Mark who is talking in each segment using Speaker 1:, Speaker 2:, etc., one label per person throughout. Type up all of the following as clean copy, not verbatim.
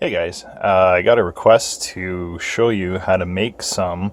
Speaker 1: Hey guys, I got a request to show you how to make some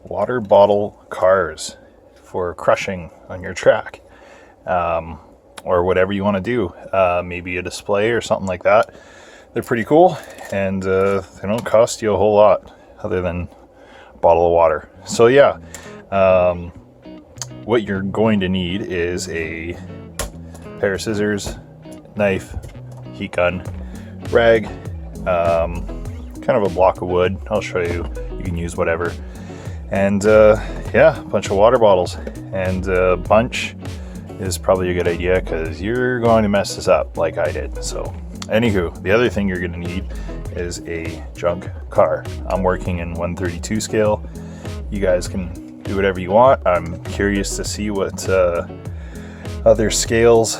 Speaker 1: water bottle cars for crushing on your track, or whatever you want to do. Maybe a display or something like that. They're pretty cool, and they don't cost you a whole lot other than a bottle of water. So yeah, what you're going to need is a pair of scissors, knife, heat gun, rag, kind of a block of wood. I'll show you. You can use whatever. And yeah, a bunch of water bottles. And a bunch is probably a good idea because you're going to mess this up like I did. So anywho, the other thing you're going to need is a junk car. I'm working in 132 scale. You guys can do whatever you want. I'm curious to see what other scales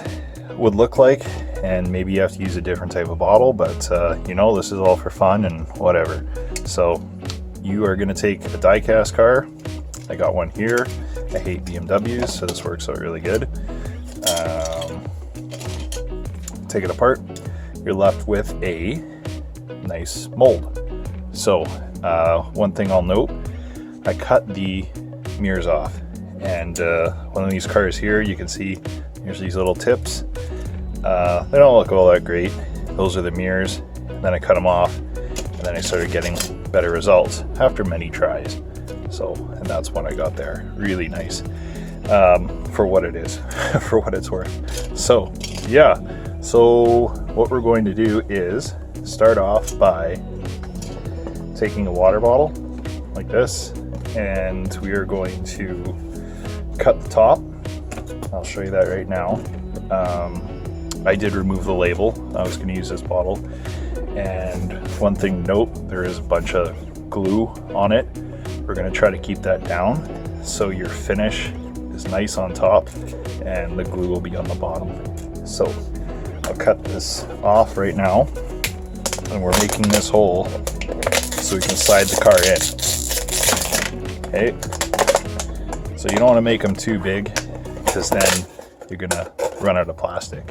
Speaker 1: would look like, and maybe you have to use a different type of bottle, but you know, this is all for fun and whatever. So you are going to take a die cast car. I got one here. I hate BMWs, so this works out really good. Take it apart. You're left with a nice mold. So one thing I'll note, I cut the mirrors off, and one of these cars here, you can see here's these little tips. They don't look all that great. Those are the mirrors. And then I cut them off, and then I started getting better results after many tries. So, and that's what I got there. Really nice, for what it is, for what it's worth. So yeah, so what we're going to do is start off by taking a water bottle like this, and we are going to cut the top. I'll show you that right now. I did remove the label. I was going to use this bottle. And one thing to note, there is a bunch of glue on it. We're going to try to keep that down so your finish is nice on top and the glue will be on the bottom. So I'll cut this off right now, and we're making this hole so we can slide the car in. Okay. So you don't want to make them too big, because then you're going to run out of plastic.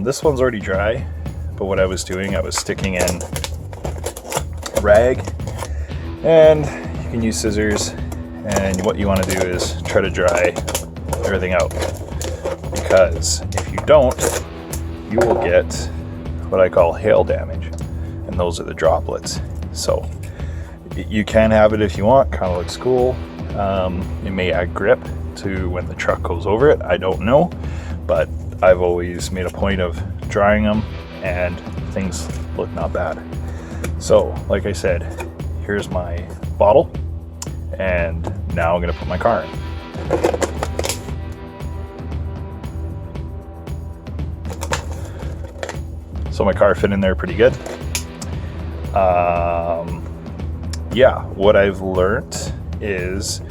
Speaker 1: This one's already dry, but what I was doing, I was sticking in a rag, and you can use scissors, and what you want to do is try to dry everything out, because if you don't, you will get what I call hail damage, and those are the droplets. So you can have it if you want, kind of looks cool. It may add grip to when the truck goes over it, I don't know, but I've always made a point of drying them, and things look not bad. So like I said, here's my bottle, and now I'm going to put my car in. So my car fit in there pretty good. Yeah, what I've learned is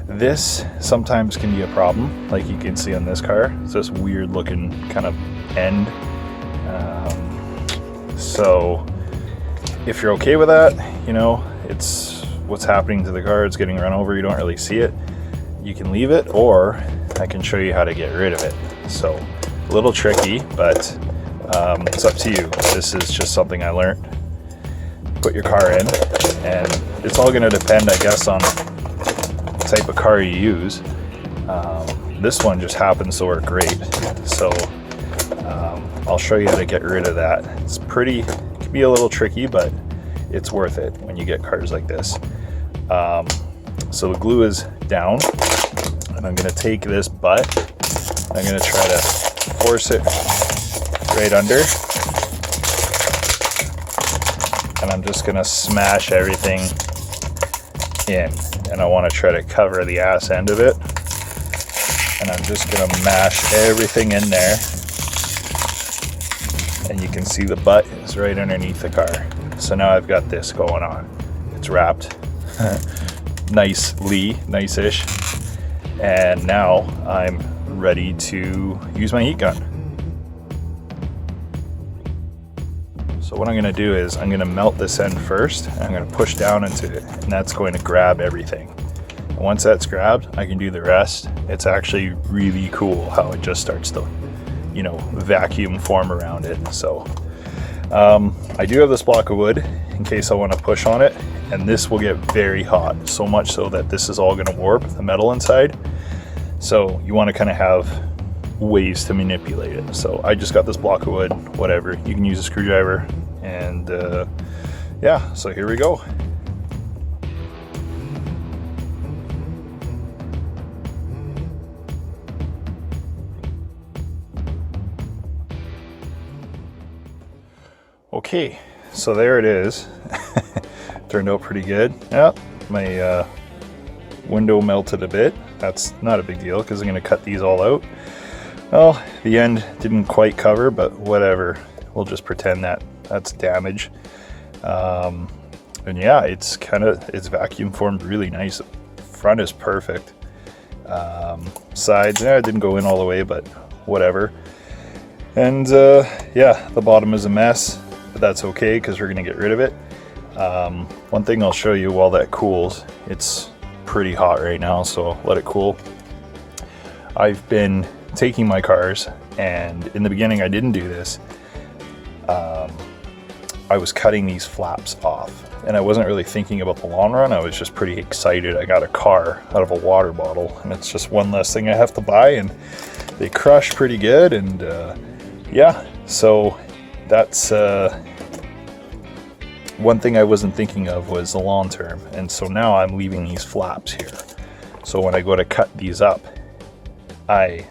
Speaker 1: this sometimes can be a problem, like you can see on this car. It's this weird looking kind of end. So if you're okay with that, you know, it's what's happening to the car, it's getting run over, you don't really see it, you can leave it, or I can show you how to get rid of it. So a little tricky, but it's up to you. This is just something I learned. Put your car in, and it's all going to depend, I guess, on type of car you use. This one just happens to work great, so I'll show you how to get rid of that. It's pretty, it can be a little tricky, but it's worth it when you get cars like this. So the glue is down, and I'm going to take this butt, I'm going to try to force it right under, and I'm just going to smash everything in. And I want to try to cover the ass end of it, and I'm just going to mash everything in there, and you can see the butt is right underneath the car. So now I've got this going on. It's wrapped nicely, nice-ish, and now I'm ready to use my heat gun. So what I'm going to do is I'm going to melt this end first, and I'm going to push down into it, and that's going to grab everything. And once that's grabbed, I can do the rest. It's actually really cool how it just starts to, you know, vacuum form around it. So I do have this block of wood in case I want to push on it, and this will get very hot, so much so that this is all going to warp the metal inside. So you want to kind of have ways to manipulate it. So I just got this block of wood, whatever. You can use a screwdriver, and yeah, so here we go. Okay, so there it is. Turned out pretty good. Yep, my window melted a bit. That's not a big deal because I'm going to cut these all out. Well, the end didn't quite cover, but whatever. We'll just pretend that that's damage. And yeah, it's vacuum formed really nice. Front is perfect. Sides, it didn't go in all the way, but whatever. And yeah, the bottom is a mess, but that's okay because we're going to get rid of it. One thing I'll show you while that cools, it's pretty hot right now, so let it cool. I've been taking my cars, and in the beginning I didn't do this. I was cutting these flaps off, and I wasn't really thinking about the long run. I was just pretty excited. I got a car out of a water bottle, and it's just one less thing I have to buy, and they crush pretty good. And yeah, so that's one thing I wasn't thinking of was the long term, and so now I'm leaving these flaps here. So when I go to cut these up, I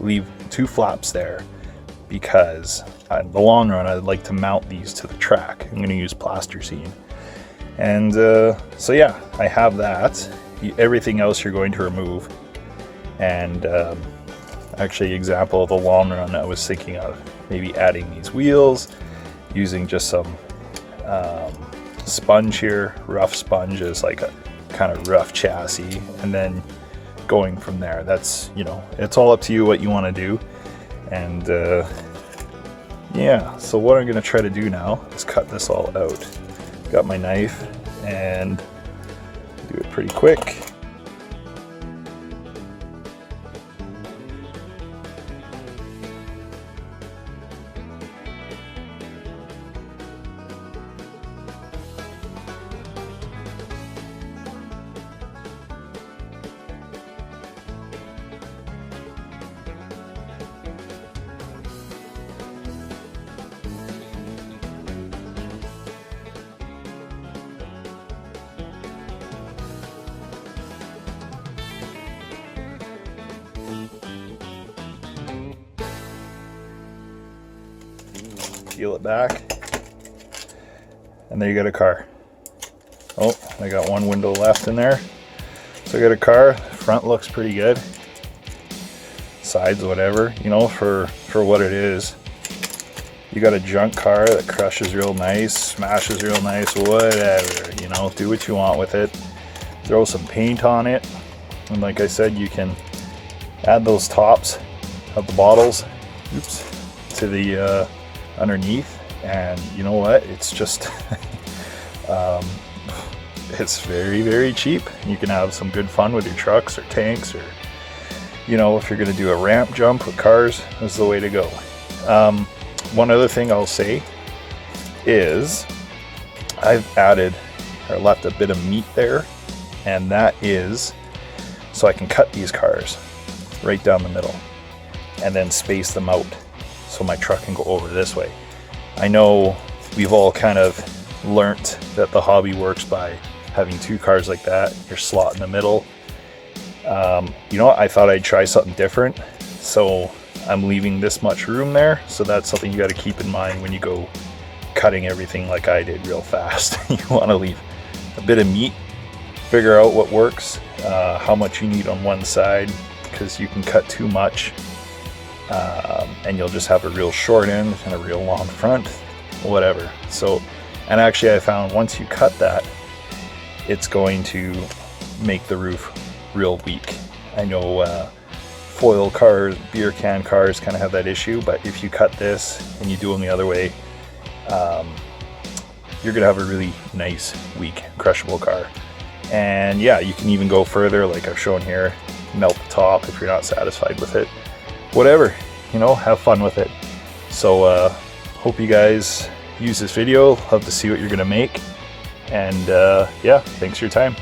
Speaker 1: leave 2 flaps there because in the long run I'd like to mount these to the track. I'm going to use plasticine, and so yeah, I have that. Everything else you're going to remove. And actually, example of the long run, I was thinking of maybe adding these wheels, using just some sponge here. Rough sponge is like a kind of rough chassis, and then going from there. That's, you know, it's all up to you what you want to do. And yeah, so what I'm going to try to do now is cut this all out. Got my knife and do it pretty quick. Peel it back, and there you got a car. Oh, I got one window left in there. So I got a car. Front looks pretty good. Sides, whatever, you know, for what it is. You got a junk car that crushes real nice, smashes real nice, whatever, you know, do what you want with it. Throw some paint on it, and like I said, you can add those tops of the bottles, to the underneath, and you know what, it's just it's very, very cheap. You can have some good fun with your trucks or tanks, or, you know, if you're going to do a ramp jump with cars, this is the way to go. One other thing I'll say is I've added or left a bit of meat there, and that is so I can cut these cars right down the middle and then space them out so my truck can go over this way. I know we've all kind of learnt that the hobby works by having 2 cars like that, your slot in the middle. You know what, I thought I'd try something different, so I'm leaving this much room there. So that's something you got to keep in mind when you go cutting everything like I did real fast. You want to leave a bit of meat, figure out what works, how much you need on one side, because you can cut too much and you'll just have a real short end and a real long front, whatever. So, and actually I found once you cut that, it's going to make the roof real weak. I know foil cars, beer can cars kind of have that issue, but if you cut this and you do them the other way, you're gonna have a really nice, weak, crushable car. And yeah, you can even go further, like I've shown here, melt the top if you're not satisfied with it. Whatever, you know, have fun with it. So hope you guys use this video. Love to see what you're gonna make. And yeah, thanks for your time.